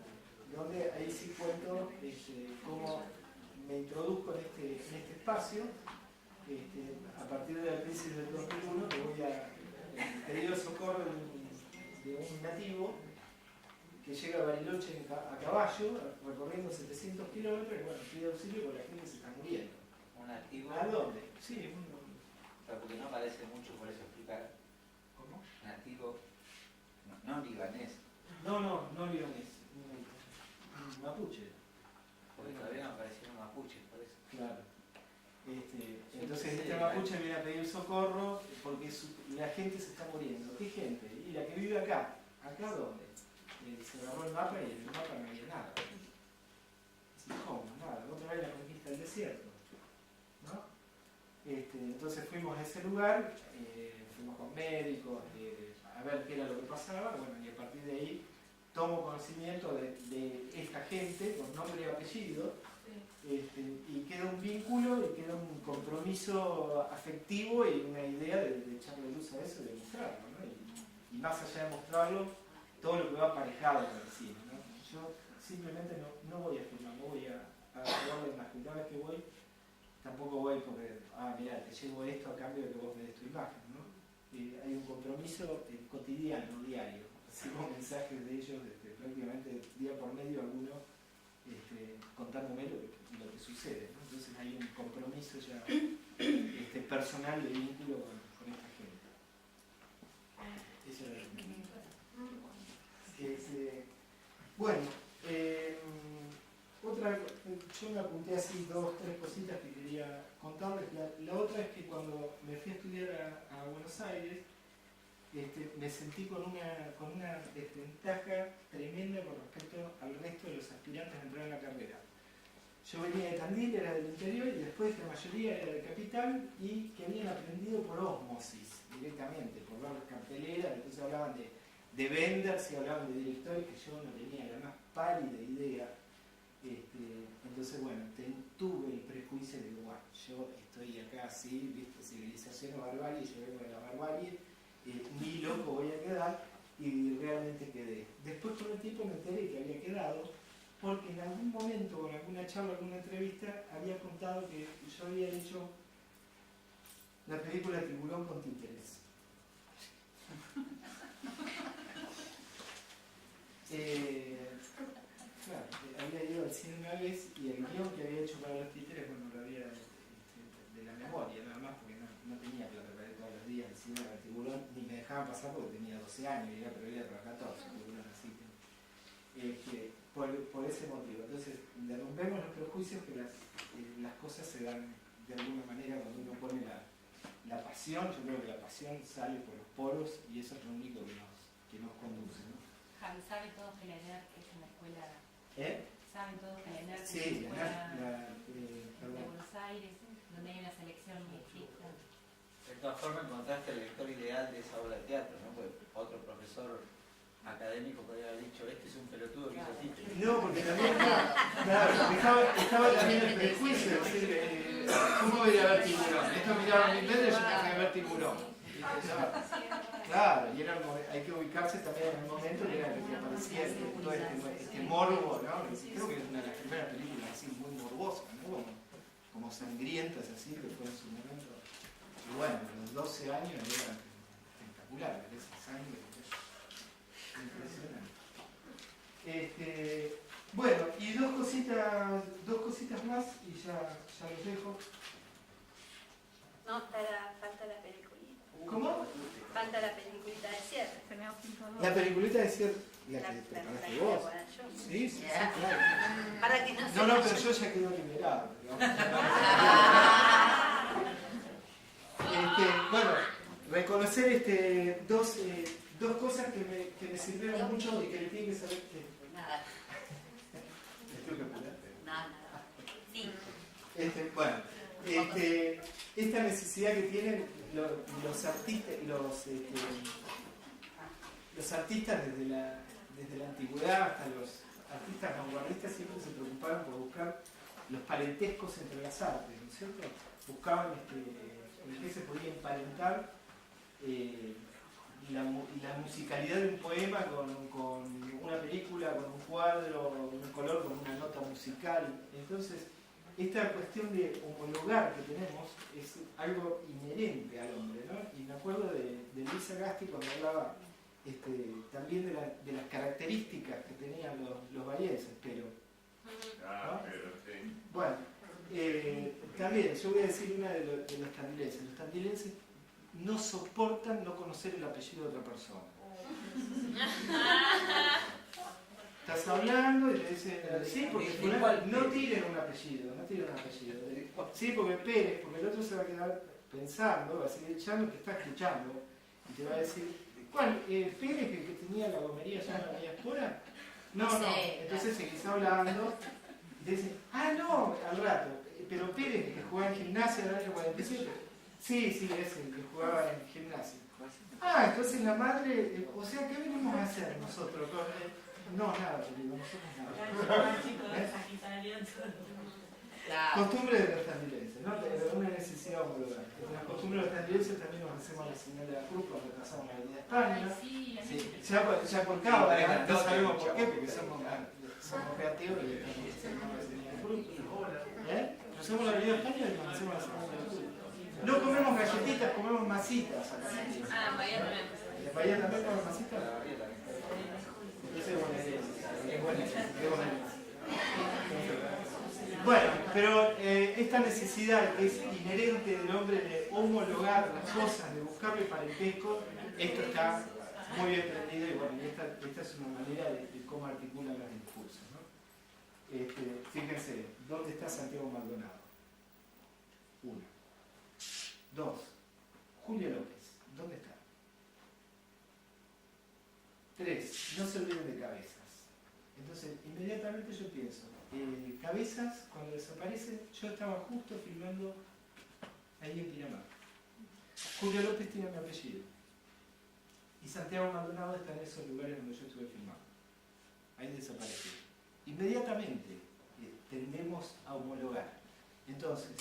Speaker 1: donde ahí sí cuento cómo me introduzco en este espacio a partir de la crisis del 2001, que voy a pedir el socorro de un nativo que llega a Bariloche a caballo, recorriendo 700 kilómetros, y bueno, pide auxilio porque la gente se está muriendo.
Speaker 8: Un nativo.
Speaker 1: ¿A dónde? Sí,
Speaker 8: Pero porque no aparece mucho, por eso explicar.
Speaker 1: ¿Cómo?
Speaker 8: Nativo, no libanés.
Speaker 1: No libanés, un mapuche.
Speaker 8: Porque todavía no aparecieron mapuches, por eso.
Speaker 1: Claro. Entonces este mapuche viene a pedir socorro porque la gente se está muriendo. ¿Qué gente? Y la que vive acá. ¿Acá dónde? Se agarró el mapa y en el mapa no había nada. ¿Cómo? Nada. ¿Dónde va la conquista del desierto? ¿No? Entonces fuimos a ese lugar, fuimos con médicos a ver qué era lo que pasaba, bueno, y a partir de ahí tomo conocimiento de esta gente con nombre y apellido, y queda un vínculo y queda un compromiso afectivo y una idea de echarle luz a eso y de mostrarlo, ¿no? Y más allá de mostrarlo, todo lo que va aparejado con el cine, ¿no? Yo simplemente no voy a filmar, no voy a jugar la imagen. Cada vez que voy, tampoco voy porque, mira, te llevo esto a cambio de que vos me des tu imagen, ¿no? Hay un compromiso cotidiano, diario. Recibo mensajes de ellos prácticamente día por medio, algunos contándome lo que sucede, ¿no? Entonces hay un compromiso ya personal de vínculo con esta gente. Eso era lo que... Bueno, yo me apunté así 2 o 3 cositas que quería contarles. La otra es que cuando me fui a estudiar a Buenos Aires, me sentí con una desventaja tremenda con respecto al resto de los aspirantes a entrar en la carrera. Yo venía de Tandil, era del interior, y después la mayoría era de Capital, y que habían aprendido por ósmosis directamente, por ver las carteleras. Entonces hablaban de vendors y hablaban de directores que yo no tenía la más pálida idea. Entonces, bueno, tuve el prejuicio de, bueno, yo estoy acá así, ¿viste? Civilización o barbarie, yo vengo de la barbarie, ni loco voy a quedar, y realmente quedé. Después con el tiempo me enteré que había quedado, porque en algún momento, o en alguna charla, alguna entrevista, había contado que yo había hecho la película Tiburón con títeres. Claro, había ido al cine una vez y el guión que había hecho para los títeres, bueno, lo había de la memoria, nada más, porque no tenía plata para ir todos los días al cine al Tiburón, ni me dejaban pasar porque tenía 12 años, pero iba a trabajar 14, Tiburón, así que por ese motivo. Entonces, derrumbemos los prejuicios que las cosas se dan de alguna manera cuando uno pone la pasión. Yo creo que la pasión sale por los poros y eso es lo único que nos conduce, ¿no?
Speaker 11: Javi, ¿sabe todo que la ENER es en la escuela? ¿Sabe todo que la ENER es
Speaker 1: Sí,
Speaker 11: en la escuela
Speaker 1: de
Speaker 11: Buenos Aires, donde hay una selección muy estricta?
Speaker 8: De todas formas encontraste el lector ideal de esa obra de teatro, ¿no? Porque otro profesor académico podría haber dicho, este es un pelotudo que hizo títeres.
Speaker 1: No, porque también estaba también el prejuicio, es decir, ¿cómo voy a ver Tiburón? Esto miraba mil veces y yo me dejé de ver Tiburón. Claro, y hay que ubicarse también en el momento que era el que aparecía todo este morbo, ¿no? Creo que es una de las primeras películas así muy morbosas, ¿no? Como sangrientas así, que fue en su momento. Y bueno, a los 12 años era espectacular, esa sangre. Impresionante. Bueno, y dos cositas más y ya los dejo.
Speaker 3: No, falta la peliculita.
Speaker 1: ¿Cómo?
Speaker 3: Falta la peliculita de cierre.
Speaker 1: La peliculita de cierre, la que
Speaker 3: la
Speaker 1: preparaste vos. Sí, sí,
Speaker 3: Ya.
Speaker 1: claro.
Speaker 3: Para que no se
Speaker 1: No, pero yo ya quedo liberado. Bueno, reconocer dos cosas que me sirvieron mucho y que le tienen que saber que...
Speaker 9: Nada.
Speaker 1: ¿Me tengo que apurar?
Speaker 9: Nada. Sí.
Speaker 1: Bueno, esta necesidad que tienen los artistas, los artistas desde la antigüedad hasta los artistas vanguardistas siempre se preocuparon por buscar los parentescos entre las artes, ¿no es cierto? Buscaban en qué se podía emparentar la musicalidad de un poema con una película, con un cuadro, un color, con una nota musical. Entonces, esta cuestión de homologar que tenemos es algo inherente al hombre, ¿no? Y me acuerdo de Luis Sagasti cuando hablaba también de las características que tenían los valleses, pero... ¿no?
Speaker 5: Sí.
Speaker 1: Bueno, también yo voy a decir una de los tandilenses. Los tandilenses no soportan no conocer el apellido de otra persona. Estás hablando y te dicen, sí, porque no tiren un apellido, Sí, porque Pérez, porque el otro se va a quedar pensando, va a seguir echando, te está escuchando, y te va a decir, ¿cuál? ¿Pérez que tenía la gomería ya en la media espora? No, entonces seguís hablando, y te dicen, no, al rato, pero Pérez que jugaba en Gimnasia en el año 47, sí, ese, que jugaba en Gimnasia. Entonces la madre, o sea, ¿qué venimos a hacer nosotros? No, nada, nosotros nada. Costumbre de los tandilenses, ¿no? Una necesidad homologar. En las costumbres de los tandilenses también nos hacemos la señal de la cruz cuando pasamos la Avenida España. Sí, ya por cabo, no sabemos por qué, porque somos creativos y hacemos la señal de la cruz. Nos hacemos la Avenida España y nos hacemos la señal de la cruz. No comemos galletitas, comemos masitas.
Speaker 10: En Bahía también.
Speaker 1: ¿En Bahía también comen masitas? Esa es buena idea. Es buena idea. Bueno, pero esta necesidad que es inherente del hombre de homologar las cosas, de buscarle parentesco, esto está muy bien prendido y bueno, esta es una manera de cómo articulan los discursos, ¿no? Fíjense, ¿dónde está Santiago Maldonado? 1. 2. Julio López, ¿dónde está? 3. No se olviden de Cabezas. Entonces, inmediatamente yo pienso, Cabezas, cuando desaparece, yo estaba justo filmando ahí en Pinamar. Julio López tiene mi apellido. Y Santiago Maldonado está en esos lugares donde yo estuve filmando. Ahí desapareció. Inmediatamente, tendemos a homologar. Entonces,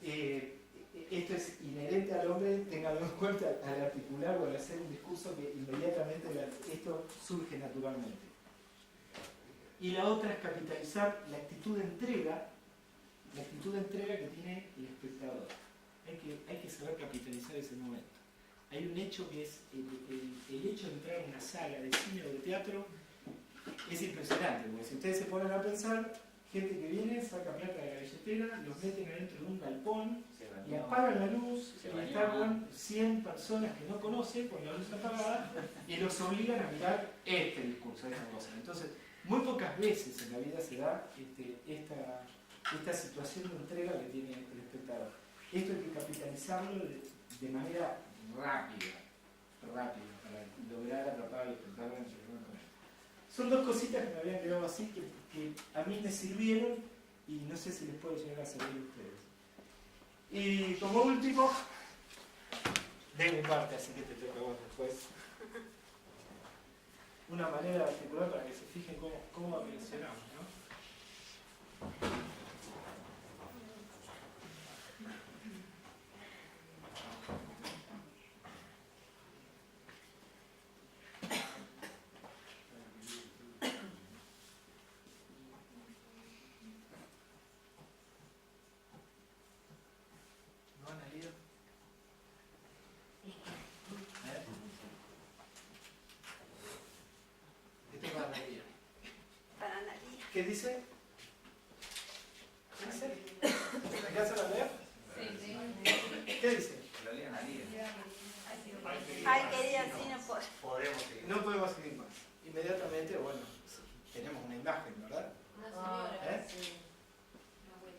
Speaker 1: esto es inherente al hombre, ténganlo en cuenta al articular o al hacer un discurso que inmediatamente esto surge naturalmente. Y la otra es capitalizar la actitud de entrega que tiene el espectador. Hay que saber capitalizar ese momento. Hay un hecho que es el hecho de entrar a una sala de cine o de teatro es impresionante, porque si ustedes se ponen a pensar, gente que viene, saca plata de la billetera, los meten adentro de un galpón y apagan la luz y están con 100 personas que no conocen con la luz apagada y los obligan a mirar este discurso, esta cosa. Entonces, muy pocas veces en la vida se da esta situación de entrega que tiene el espectador. Esto hay que capitalizarlo de manera rápida, para lograr atrapar al espectador en el momento. Son dos cositas que me habían quedado así, que a mí me sirvieron y no sé si les puede llegar a servir a ustedes. Y como último, de mi parte, así que te toca a vos después, una manera de articular para que se fijen cómo mencionamos, ¿no? ¿Qué dice? ¿Qué dice? ¿Me alcanzan a leer? Sí. ¿Qué dice?
Speaker 8: Lo lean a día.
Speaker 3: Ay, querida, sí, no puedo.
Speaker 8: Podemos seguir.
Speaker 1: No podemos seguir más. Inmediatamente, bueno, tenemos una imagen, ¿verdad?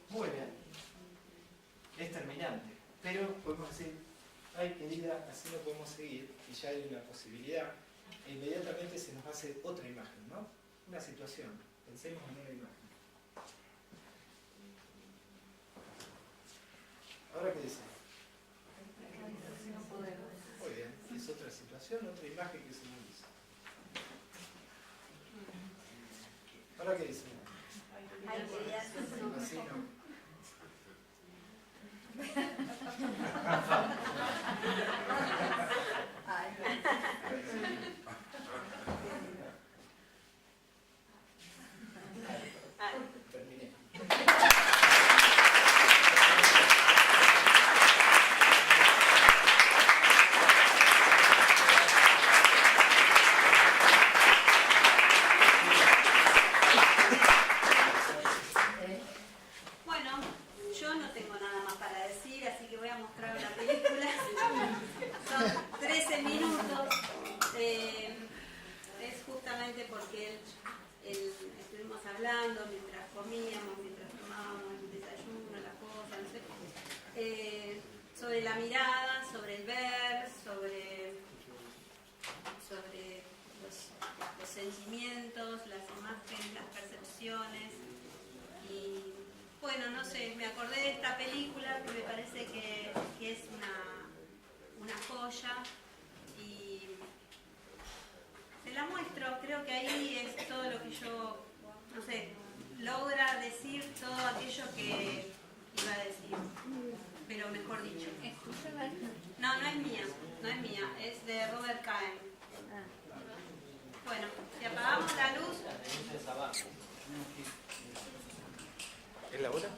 Speaker 1: Muy bien. Es terminante. Pero podemos decir, ay, querida, así no podemos seguir, y ya hay una posibilidad. E inmediatamente se nos hace otra imagen, ¿no? Una situación. Pensemos en una imagen. ¿Ahora qué dice? Muy bien, es otra situación, otra imagen que se nos dice. ¿Ahora qué dice?
Speaker 3: Ay, querida,
Speaker 1: Así no. Terminé.
Speaker 3: Bueno, yo no tengo nada más para decir, así que voy a mostrar la película. Son 13 minutos. Es justamente porque estuvimos hablando mientras comíamos, mientras tomábamos el desayuno, las cosas, no sé, sobre la mirada, sobre el ver, sobre los sentimientos, las imágenes, las percepciones. Y bueno, no sé, me acordé de esta película que me parece que es una joya y se la muestro. Creo que ahí es todo lo que yo, no sé, logra decir todo aquello que iba a decir, pero mejor dicho. No, no es mía, es de Robert Cahen. Bueno, si apagamos la luz.
Speaker 1: ¿Es la hora?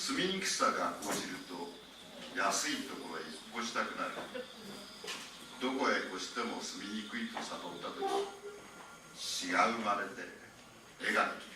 Speaker 12: 住みにくさが生じると安いところへ引っ越したくなる。どこへ越しても住みにくいと悟った時、詩が生まれて絵ができる。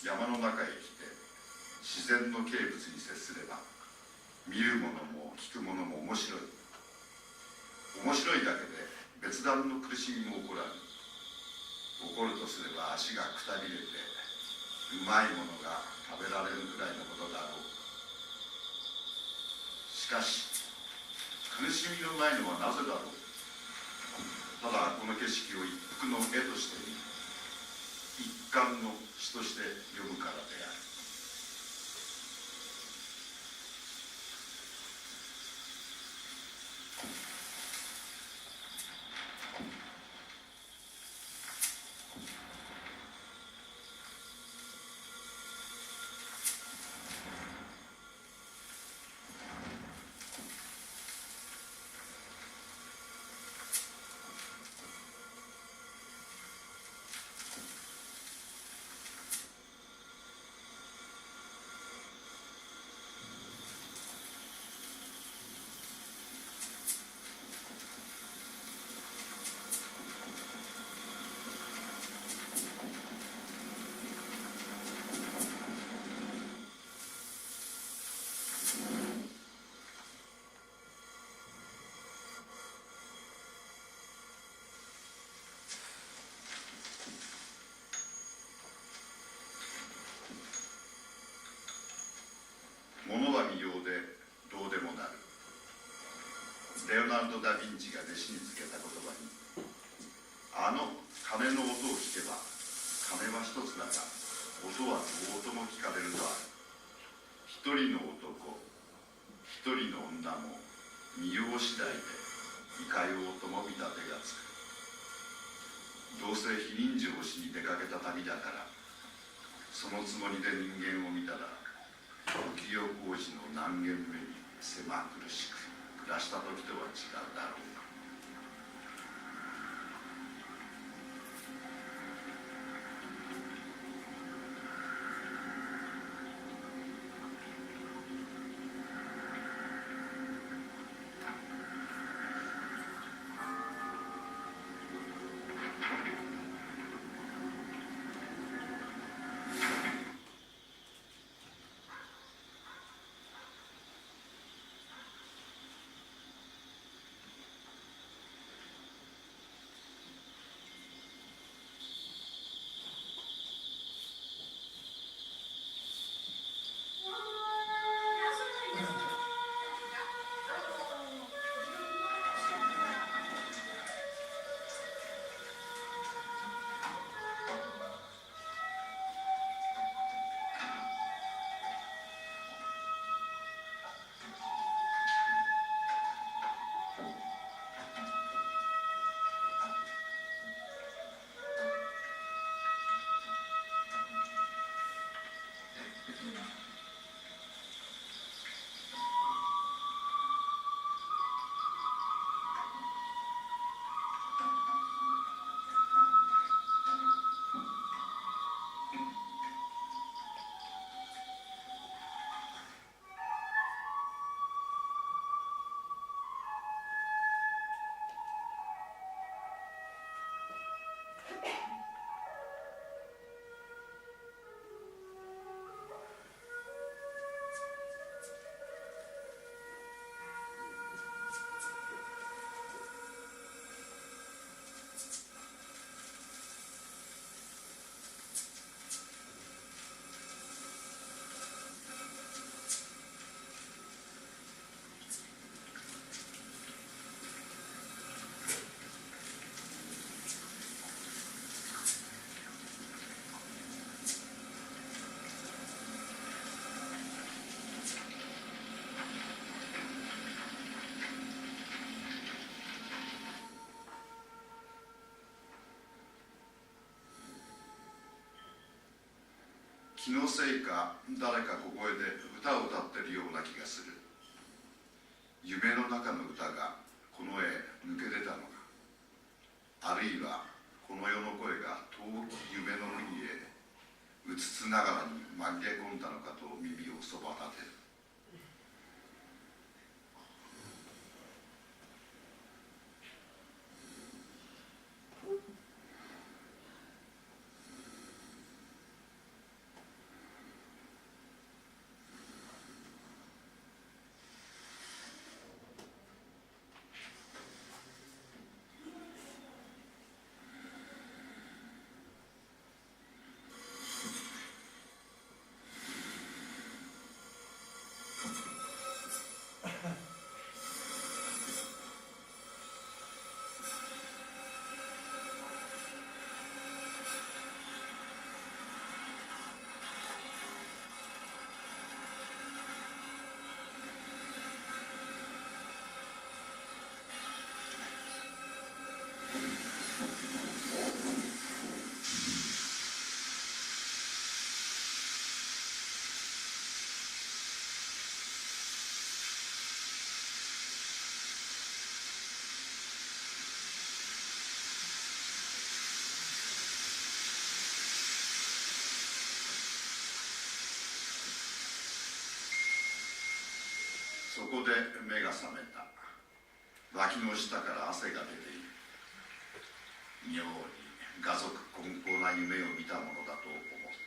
Speaker 12: 山の中へ来て自然の景物に接すれば見るものも聞くものも面白い。面白いだけで別段の苦しみも起こらぬ。起こるとすれば足がくたびれてうまいものが食べられるくらいのことだろう。しかし苦しみのないのはなぜだろう。ただこの景色を一幅の絵として見、一巻の詩として読むからである。物は見ようでどうでもなる。レオナルド・ダ・ヴィンチが弟子につけた言葉に、あの鐘の音を聞けば鐘は一つだが音はどうとも聞かれるとある。一人の男一人の女も見よう次第でいかようとも見た手がつく。どうせ非人情をしに出かけた旅だから、そのつもりで人間を見たら浮世小路の何軒目に狭苦しく暮らした時とは違うだろう。気のせいか誰か小声で歌を歌ってるような気がする。夢の中の歌がこの絵抜け出たのか、あるいはこの世の声が遠き夢の国へうつつながらに紛れ込んだのかと耳をそば立てる。そこで目が覚めた。脇の下から汗が出ている。妙に画族混交な夢を見たものだと思った。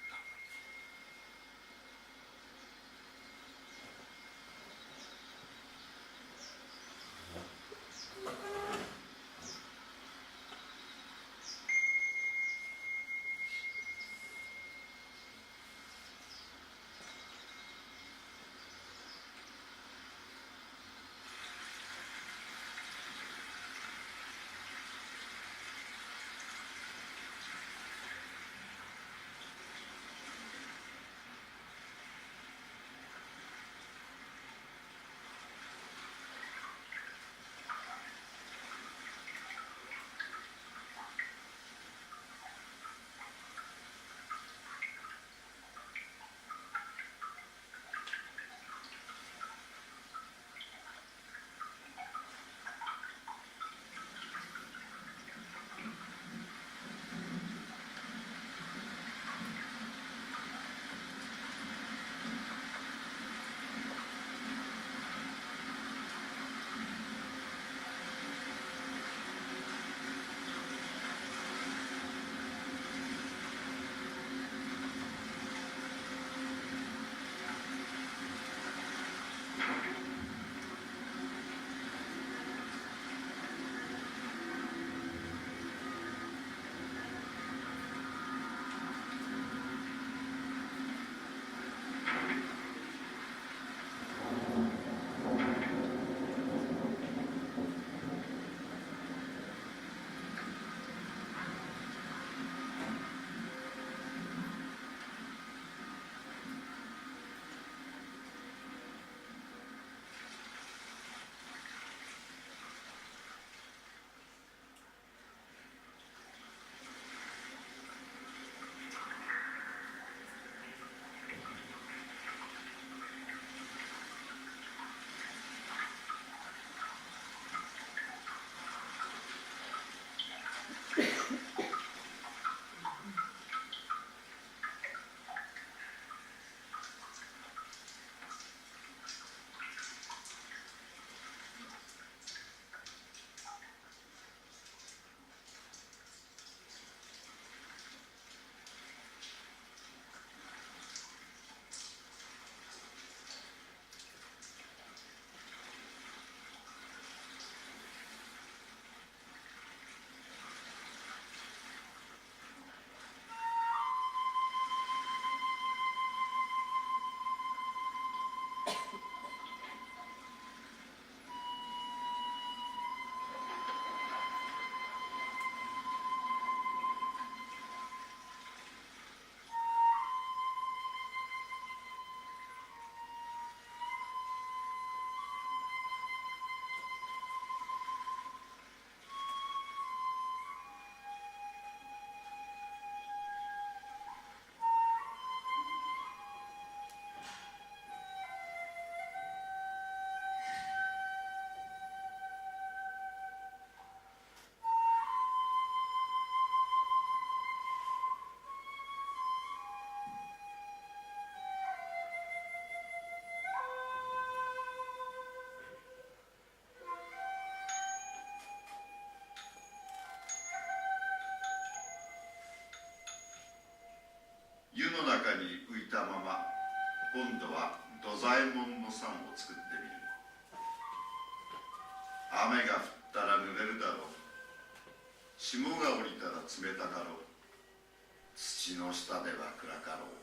Speaker 12: 湯の中に浮いたまま、今度は土左衛門の山を作ってみる。雨が降ったら濡れるだろう。霜が降りたら冷たかろう。土の下では暗かろう。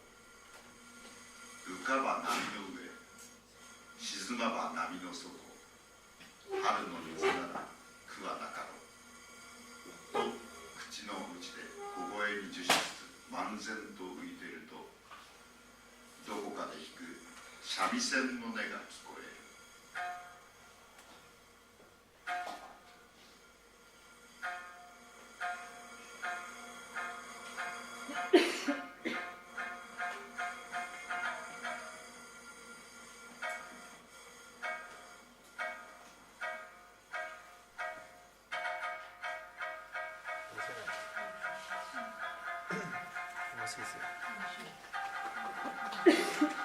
Speaker 12: 浮かば波の上、沈まば波の底。春の水なら苦はなかろう。と口の内で小声に樹脂漫然と浮いていると、どこかで弾く三味線の音が聞こえる。
Speaker 1: 楽しいですよ。